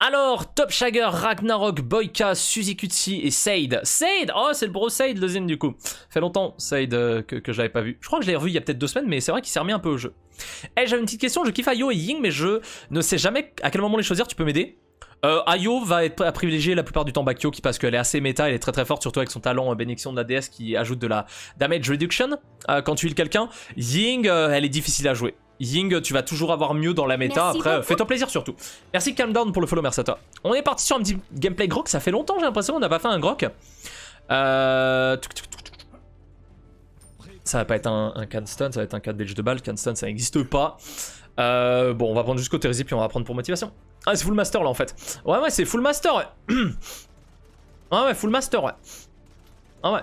Alors, Top Shagger, Ragnarok, Boyka, Suzy Kutsi et Sade. Sade, oh c'est le bro Sade le zine du coup. Fait longtemps Sade que je l'avais pas vu. Je crois que je l'ai revu il y a peut-être 2 semaines, mais c'est vrai qu'il s'est remis un peu au jeu. Eh, j'avais une petite question, je kiffe Ayo et Ying, mais je ne sais jamais à quel moment les choisir, tu peux m'aider? Ayo va être à privilégier la plupart du temps Bakyo parce qu'elle est assez méta, elle est très très forte, surtout avec son talent bénédiction de la déesse qui ajoute de la damage reduction quand tu heals quelqu'un. Ying, elle est difficile à jouer. Ying, tu vas toujours avoir mieux dans la méta. Merci après, beaucoup. fais-toi plaisir surtout. Merci Calm Down pour le follow, merci à toi. On est parti sur un petit gameplay grok, ça fait longtemps j'ai l'impression qu'on n'a pas fait un grok. Ça va pas être un can stun, ça va être un can dodge de balle. Can stun ça n'existe pas. Bon, on va prendre jusqu'au Thérésie puis on va prendre pour motivation. Ah, c'est full master là en fait. Ouais, c'est full master, ouais. Ouais, full master, ouais. Ah ouais,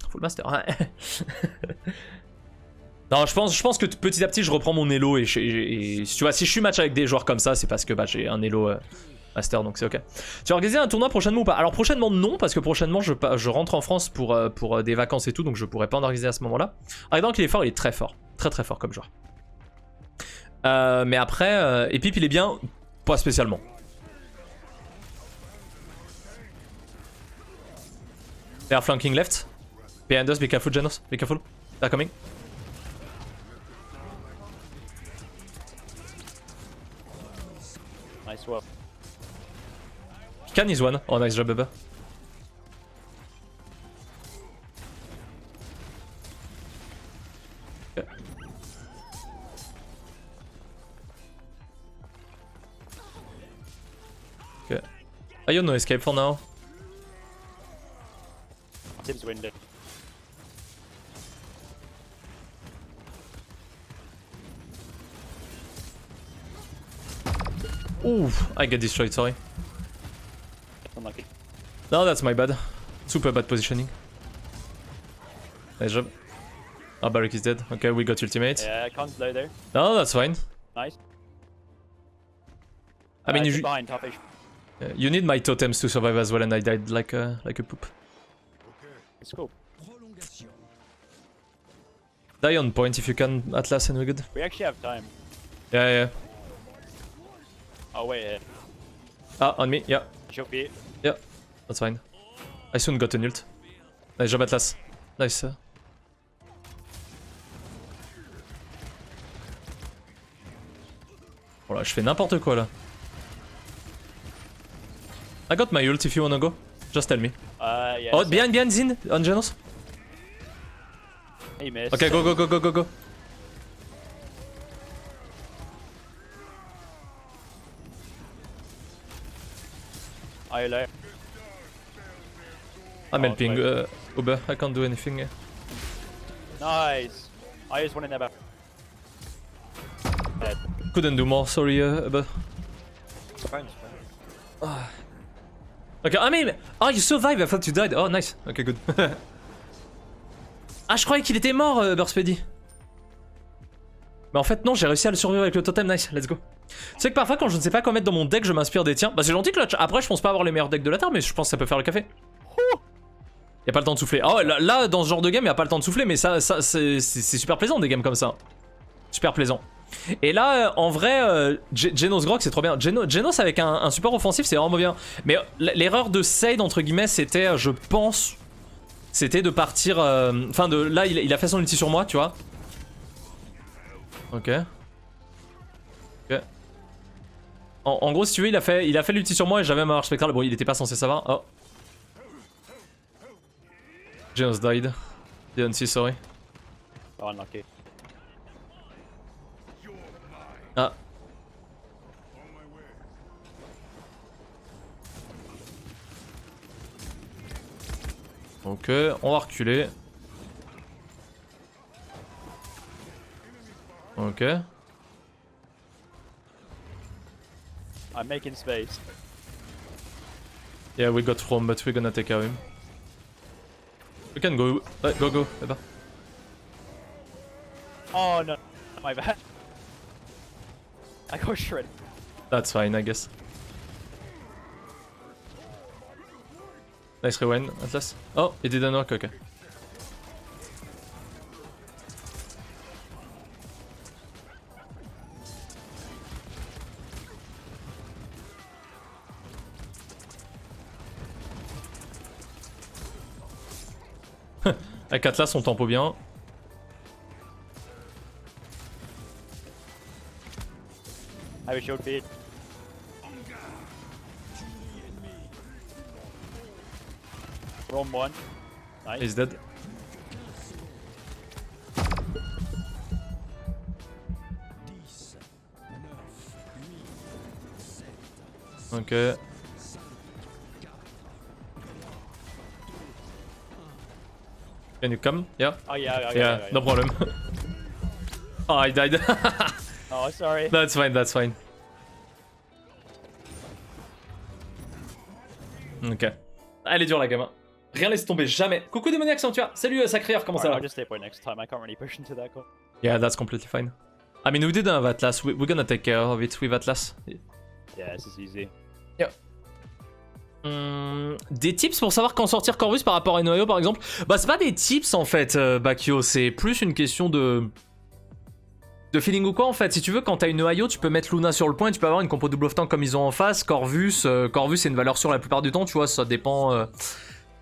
full master, ouais. Non, je pense que petit à petit je reprends mon elo et tu vois, si je suis match avec des joueurs comme ça, c'est parce que bah, j'ai un elo master, donc c'est ok. Tu vas organiser un tournoi prochainement ou pas? Alors prochainement non, parce que prochainement je rentre en France pour des vacances et tout, donc je pourrais pas en organiser à ce moment-là. Ah, donc il est fort, il est très fort, très très fort comme joueur. Mais après, et Pip il est bien, pas spécialement. They are flanking left. Behind us, be careful Genos, be careful. They're coming. Nice work. Can is one. Oh nice job Bubba. Okay. Okay. I have no escape for now. Tim's window. Ooh, I get destroyed, sorry. Unlucky. No, that's my bad. Super bad positioning. Nice job. Oh, Barik is dead. Okay, we got ultimate. Yeah, I can't low there. No, that's fine. Nice. I mean, Keep behind top ish. you need my totems to survive as well, and I died like a poop. It's cool. Die on point if you can, Atlas, and we're good. We actually have time. Yeah. Oh wait here. Ah, on me, yeah. Should be. Yeah, that's fine. I soon got an ult. Nice job, Atlas. Nice. Voilà, je fais n'importe quoi là. I got my ult if you wanna go. Just tell me. Yeah. Oh, so behind Zin, on Genos. he missed. Okay, go. Are you low? I'm Oh, helping wait. Uber, I can't do anything. Nice. I just went in there back. Dead. Couldn't do more, sorry Uber. It's fine. Okay, I mean, oh you survived, I thought you died. Oh nice, okay good. Ah je croyais qu'il était mort Burspedy. Mais en fait non, j'ai réussi à le survivre avec le totem, nice, let's go. Tu sais que parfois quand je ne sais pas quoi mettre dans mon deck, je m'inspire des tiens. Bah c'est gentil Clutch, après je pense pas avoir les meilleurs decks de la Terre, mais je pense que ça peut faire le café. Y'a pas le temps de souffler. Oh là dans ce genre de game y'a pas le temps de souffler, mais ça c'est super plaisant des games comme ça. Super plaisant. Et là, en vrai, Genos Grok c'est trop bien. Genos avec un support offensif c'est vraiment bien. Mais l'erreur de Sade entre guillemets c'était, je pense, c'était de partir... Enfin là il a fait son ulti sur moi, tu vois. Ok. En gros si tu veux il a fait l'ulti sur moi et j'avais ma marche spectrale. Bon il était pas censé savoir. Oh. Genos died. Didn't see, sorry. Oh, unlucky. Ah. Ok, on va reculer. Ok. I'm making space. Yeah, we got from, but we're gonna take care of him. We can go. Go, Eba. Oh no, my bad. I got shredded. That's fine, I guess. Nice rewind, Atlas. Oh, it didn't work, okay. Avec Atlas, on tempo bien. I have a shield feed. Roam one. Nice. He's dead. Ok. Can you come? Yeah. Oh yeah, Yeah, no problem. Oh, I died. Oh, sorry. That's fine, that's fine. Ok. Elle est dure la game. Hein. Rien laisse tomber, jamais. Coucou démoniaque Sanctuaire. Salut Sacréeur, comment ça Alright, va? I'll just stay point next time. I can't really push into that goal. Yeah, that's completely fine. I mean, we didn't have Atlas. We're gonna take care of it with Atlas. Yeah, this is easy. Yeah. Des tips pour savoir quand sortir Corvus par rapport à Noyo par exemple? Bah c'est pas des tips en fait, Bakio, c'est plus une question de feeling ou quoi en fait. Si tu veux, quand t'as une IO, tu peux mettre Luna sur le point, tu peux avoir une compo double of tank comme ils ont en face. Corvus, c'est une valeur sûre la plupart du temps, tu vois, ça dépend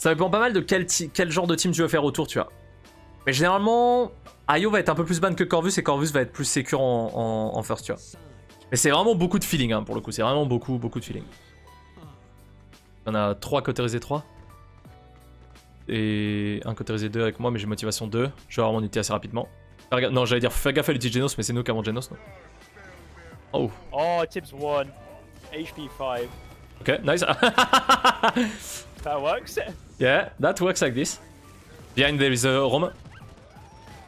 pas mal de quel genre de team tu veux faire autour, tu vois. Mais généralement, IO va être un peu plus ban que Corvus et Corvus va être plus secure en first, tu vois. Mais c'est vraiment beaucoup de feeling hein, pour le coup, c'est vraiment beaucoup de feeling. On a 3 cautérisés 3. Et un cautérisé 2 avec moi, mais j'ai motivation 2. Je vais avoir mon ulti assez rapidement. Non, j'allais dire faire gaffe à l'ulti de Genos, mais c'est nous qui avons Genos, non? Oh. Oh, tips 1. HP 5. Ok, nice. That works. Yeah, that works like this. Behind there is a Rome.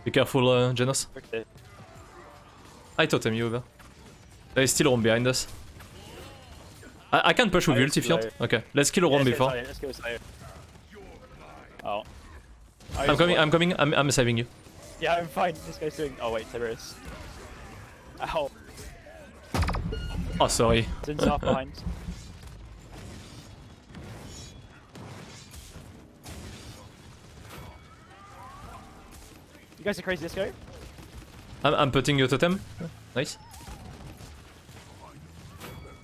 Be careful, Genos. Okay. I totem you over. There is still Rome behind us. I can push with ult if you want. Okay, let's kill Rome before. Let's go Slayer. Oh. I'm coming, I'm saving you. Yeah, I'm fine. This guy's doing. Oh, wait, Tiberius. Ow. Oh, sorry. Zin's off behind. You guys are crazy, let's go. I'm putting your totem. Nice.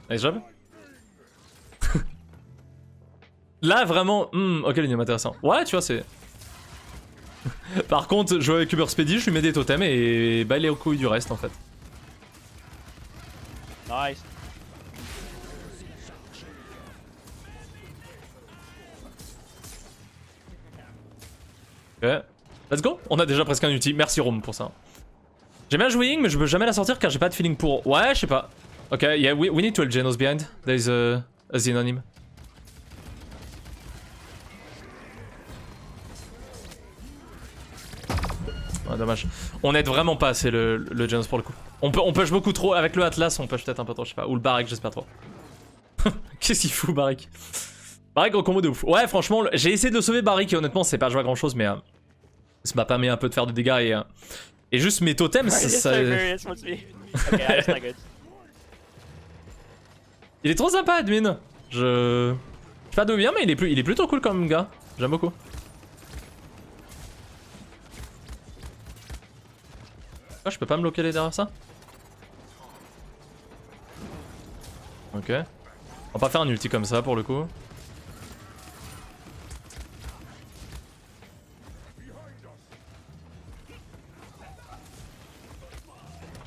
Nice job. Là, vraiment, ok, l'union intéressant. Ouais, tu vois, c'est... Par contre, jouer avec Uber Speedy, je lui mets des totems et bah, il est au couille du reste, en fait. Nice. Ok. Let's go. On a déjà presque un ulti. Merci, Rome, pour ça. J'aime bien jouer Ying, mais je peux jamais la sortir car j'ai pas de feeling pour... Ouais, je sais pas. Ok, yeah, we need to help Genos behind. There is a Zin on him. Ah, dommage. On aide vraiment pas assez le Genos pour le coup. On push beaucoup trop. Avec le Atlas, on push peut-être un peu trop, je sais pas. Ou le Barik, j'espère trop. Qu'est-ce qu'il fout, Barik? Barik en combo de ouf. Ouais, franchement, j'ai essayé de le sauver, Barik, et honnêtement, c'est pas joué à grand chose, mais ça m'a permis un peu de faire des dégâts et juste mes totems, ça... Okay, that's not good. Il est trop sympa, Admin. Je sais pas d'où il vient, mais il est plutôt cool comme gars. J'aime beaucoup. Ah, je peux pas me localer derrière ça? Ok. On va pas faire un ulti comme ça pour le coup.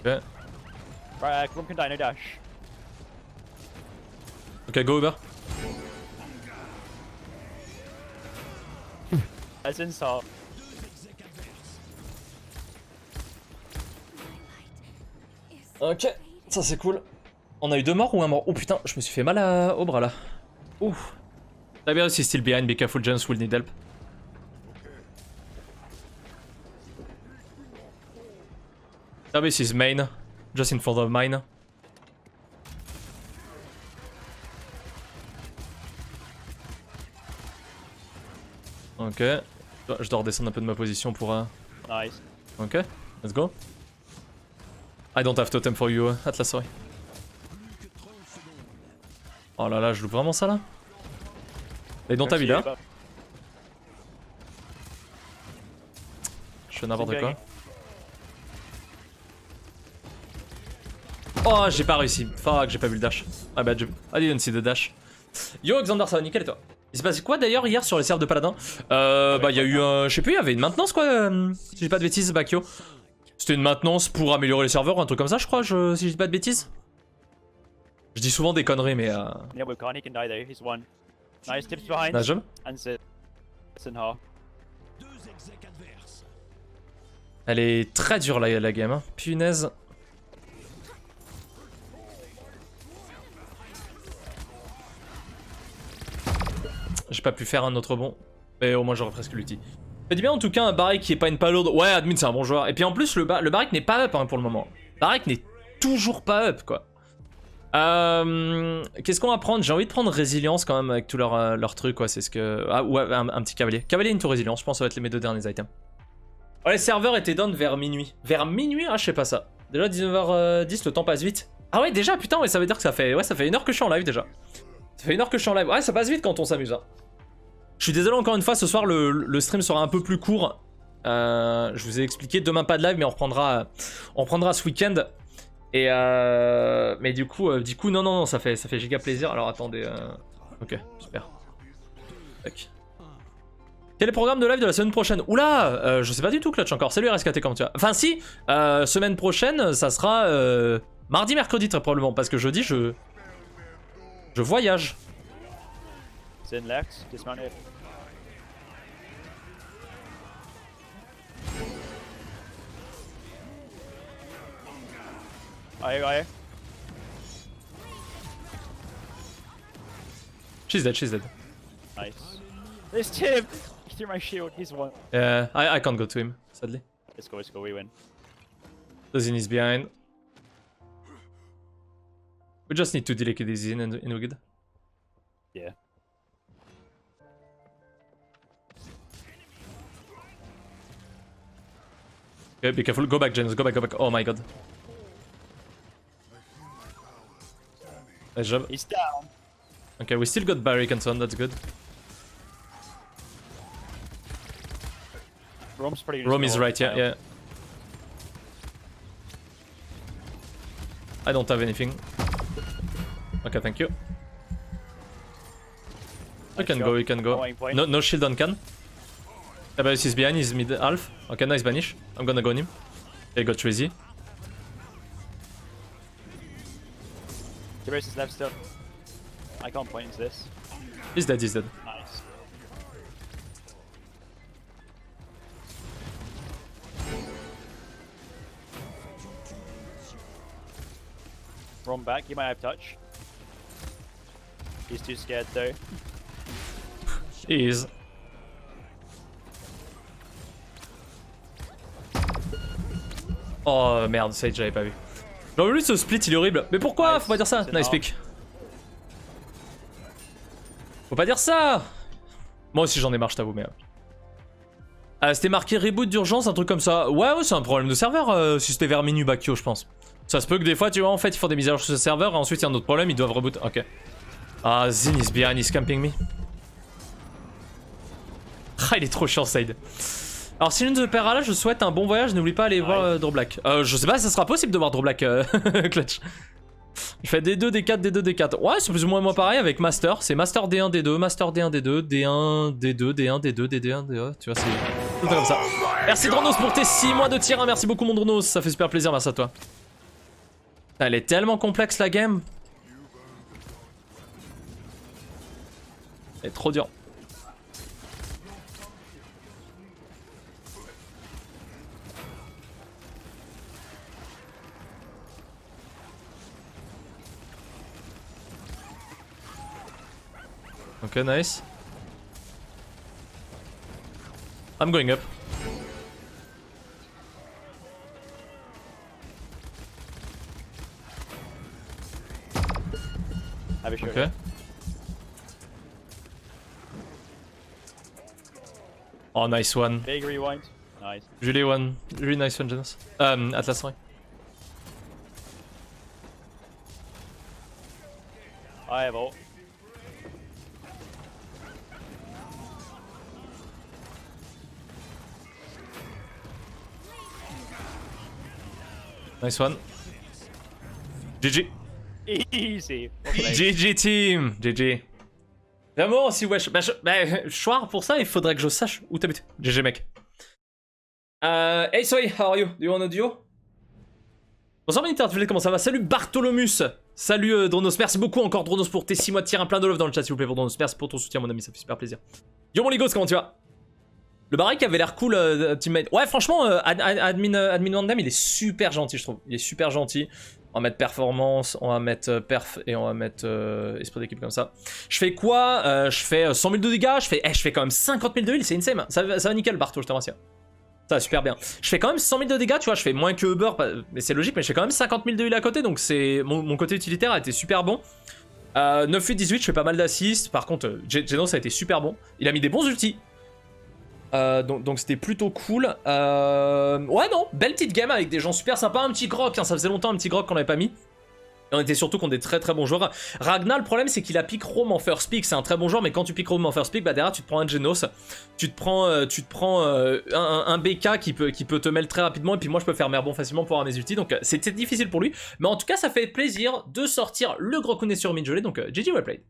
Ok. Right, Grum can die, no dash. Ok, go over. As in saw. Ok, ça c'est cool. On a eu 2 morts ou un mort? Oh putain, je me suis fait mal au bras là. Ouf. Tiberius is still behind, be careful, Jones will need help. Tiberius is main, just in front of mine. Ok. Je dois redescendre un peu de ma position pour... Nice. Ok, let's go. I don't have totem for you, Atlas, sorry. Oh là là, je loupe vraiment ça là? Et dans ta vie là? Je fais n'importe quoi. Oh, j'ai pas réussi. Fuck, j'ai pas vu le dash. Ah bah, I didn't see the dash. Yo, Xander, ça va nickel et toi? Il s'est passé quoi d'ailleurs hier sur les serveurs de Paladin? Bah il y a eu, je sais plus, il y avait une maintenance quoi, si je dis pas de bêtises, Bakio. C'était une maintenance pour améliorer les serveurs, un truc comme ça je crois, si je dis pas de bêtises. Je dis souvent des conneries mais Yeah, Wukong, he can die there. He's one. Nice tips behind. Nice job. And Sinha. Elle est très dure la game, hein. Punaise. J'ai pas pu faire un autre bon, mais au moins j'aurais presque l'ulti. Faites bien en tout cas un Barik qui est pas une palourde. Ouais, Admin c'est un bon joueur. Et puis en plus le Barik n'est pas up hein, pour le moment. Barik n'est toujours pas up quoi. Qu'est-ce qu'on va prendre? J'ai envie de prendre résilience quand même avec tous leurs trucs quoi. C'est ce que... Ah ouais, un petit cavalier. Cavalier into résilience, je pense que ça va être mes deux derniers items. Ouais, les serveurs étaient down vers minuit. Vers minuit? Ah je sais pas ça. Déjà 19h10, le temps passe vite. Ah ouais déjà putain ouais ça veut dire que ça fait... Ouais ça fait 1 heure que je suis en live déjà. Ça fait 1 heure que je suis en live. Ouais ça passe vite quand on s'amuse hein. Je suis désolé encore une fois, ce soir le stream sera un peu plus court. Je vous ai expliqué, demain pas de live mais on reprendra ce week-end. Et mais du coup non ça fait giga plaisir. Alors attendez ok super. Tac. Quel est le programme de live de la semaine prochaine? Oula je sais pas du tout Clutch encore. Salut RSKT comment tu vas? Enfin si semaine prochaine ça sera mardi mercredi très probablement. Parce que jeudi je voyage. Sin left, dismounted. Aye. She's dead. Nice. This Tim! He threw my shield, he's one. Yeah, I can't go to him, sadly. Let's go, we win. Dazin is behind. We just need to delay Dazin and we're good. Yeah. Okay, be careful. Go back, Janus. Go back. Oh my god. Nice job. He's down. Okay, we still got Barrick and so on. That's good. Rome's pretty. Rome is right, yeah. I don't have anything. Okay, thank you. We can go. No shield on Khan. Tiberius is behind, he's mid half. Okay, nice banish. I'm gonna go on him. Okay, got Trazy. Tiberius is left still. I can't point into this. He's dead. Nice. Rome back, he might have touch. He's too scared though. He is. Oh merde, Sage j'avais pas vu. J'aurais voulu ce split, il est horrible. Mais pourquoi? Nice. Faut pas dire ça. C'est Nice pick. Faut pas dire ça. Moi aussi j'en ai marre, je t'avoue, mais... c'était marqué reboot d'urgence, un truc comme ça. Ouais, c'est un problème de serveur si c'était vers minuit Bakio, je pense. Ça se peut que des fois, tu vois, en fait, ils font des mises à jour sur ce serveur et ensuite il y a un autre problème, ils doivent reboot. Ok. Ah, Zin is behind, he's camping me. Ah, il est trop chiant, Side. Alors, si l'une de paiera là, je souhaite un bon voyage. N'oublie pas aller voir Droblack. Je sais pas si ça sera possible de voir Droblack, Clutch. Je fais D2, D4, D2, D4. Ouais, c'est plus ou moins moi pareil avec Master. C'est Master D1, D2, Master D1, D2, D1, D2, D1, D2, D1, D1. Tu vois, c'est tout le temps comme ça. Merci Dronos pour tes 6 mois de tir 1. Merci beaucoup, mon Dronos. Ça fait super plaisir, merci à toi. Elle est tellement complexe la game. Elle est trop dure. Okay, nice. I'm going up. Okay. Oh, nice one. Big rewind. Nice. Really nice one, Janus. Atlas, sorry. I have ult. Nice one. GG. Easy. GG team. GG. Vraiment aussi wesh. Choir pour ça il faudrait que je sache où t'habites. GG mec. Hey Soy, how are you? Do you want a duo? Bonsoir Miniterville, comment ça va? Salut Bartholomus. Salut Dronos, merci beaucoup encore Dronos pour tes 6 mois de tir, un plein de love dans le chat s'il vous plaît pour Dronos. Merci pour ton soutien mon ami, ça fait super plaisir. Yo mon Ligos, comment tu vas? Le Barik avait l'air cool, teammate. Ouais franchement, admin Wandam il est super gentil je trouve. Il est super gentil. On va mettre performance, on va mettre perf et on va mettre esprit d'équipe comme ça. Je fais quoi? Je fais 100 000 de dégâts, je fais quand même 50 000 de heal, c'est insane. Ça va nickel Bartho, je te remercie. Ça va super bien. Je fais quand même 100 000 de dégâts, tu vois, je fais moins que Uber, mais c'est logique, mais je fais quand même 50 000 de heal à côté, donc c'est mon côté utilitaire a été super bon. 9-8-18, je fais pas mal d'assists, par contre, Genos a été super bon. Il a mis des bons ultis. Donc c'était plutôt cool. Ouais non, belle petite game avec des gens super sympas. Un petit grok, hein, ça faisait longtemps un petit grok qu'on avait pas mis. Et on était surtout contre des très très bons joueurs. Ragnar, le problème c'est qu'il a pick Rome en first pick, c'est un très bon joueur, mais quand tu pick Rome en first pick, bah derrière tu te prends un Genos, tu te prends un BK qui peut te mêler très rapidement, et puis moi je peux faire Merbon facilement pour avoir mes ultis, donc c'était difficile pour lui. Mais en tout cas ça fait plaisir de sortir le Grokuné sur mid gelé, donc GG well played.